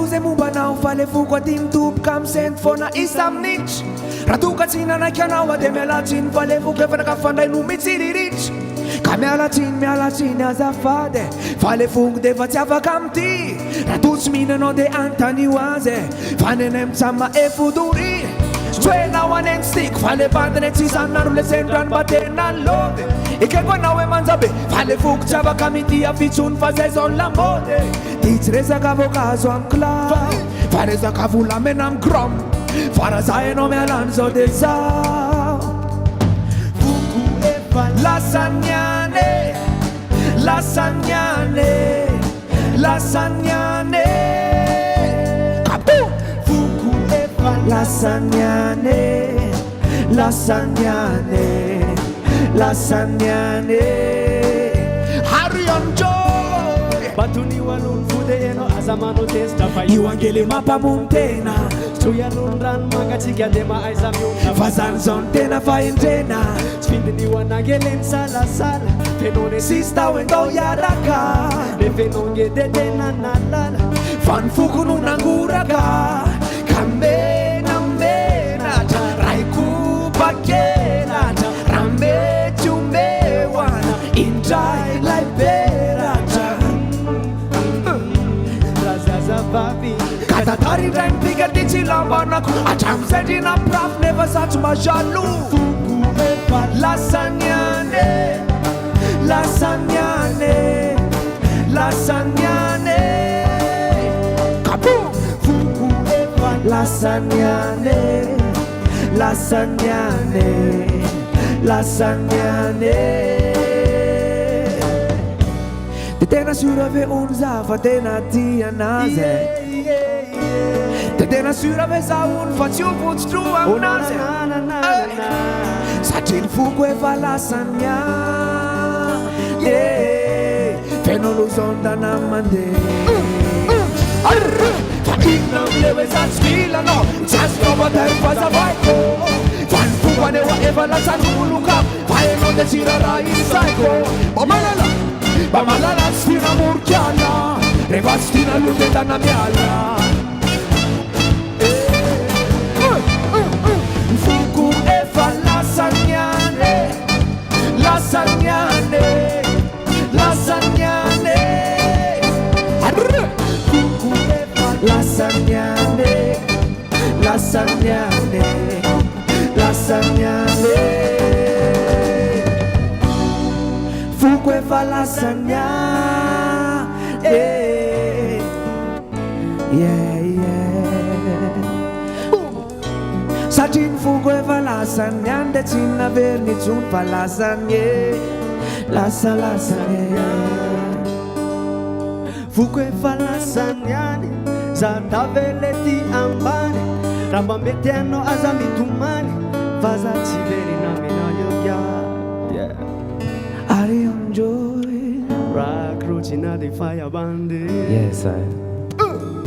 zay momba anao fa le foko aty mitoboka misento foana isa minitra raha toka tsy nanaiky anao de mialatsiny fa le foko efa nakafandray no mitsiriritry ka mialatsiny azafady fa le foko de fa tsy afaka amity raha to tsy mihinanao de antanio azy fa nenay mitsama efodory tsoenao aneny stick fa le bandiny tsy sanaro le sendrano mba tena lody ikeko anao e manjabe fa le foko tsy afaka mity afitsony fa zay zao lamody ty tsy resaka voankazo am club fa resaka volamena am grom fa raha za enao mialany zao de zao foko efa lasaniane kapo foko efa lasaniane Harion Joy batuni walun fude eno azamano testa fa iwangele mapamun tena tuyalun ran magatika dema aizamiun fazan zon tena fa intena spindini wanagelen sala fenone sista wendo yaraka de fenonge de tena nalala fan fuku nunanguraka kamena mena raiku bakena rambe chumewana injai lai berata razaza babi katatari rain piga dici lambanako atramzedina praf never such ma jaloux fuku efa lasaniane kapu fuku efa lasaniane de tena sura ve unza fa tena tia naze de tena sura ve za un fa ci uputstrua naze Satin fuku efa lasania fenolozonda na mande Inam lewe za spilano Jastroba terfa za vaiko Fan fuku anewa eva lasanuluka Faeno de cirara isaiko Bamalala stina murkiana Reva stina luteta na miala Fuku efa lasaniane Fuku efa lasaniane Fuku efa lasania Satin fuku efa lasanian de tina verni tsun fa lasanie fuku efa lasaniane za taveleti ambani ramba metiano azamitumani vaza chiveri na minayoya Harion Joy rock roachina the fire band yes I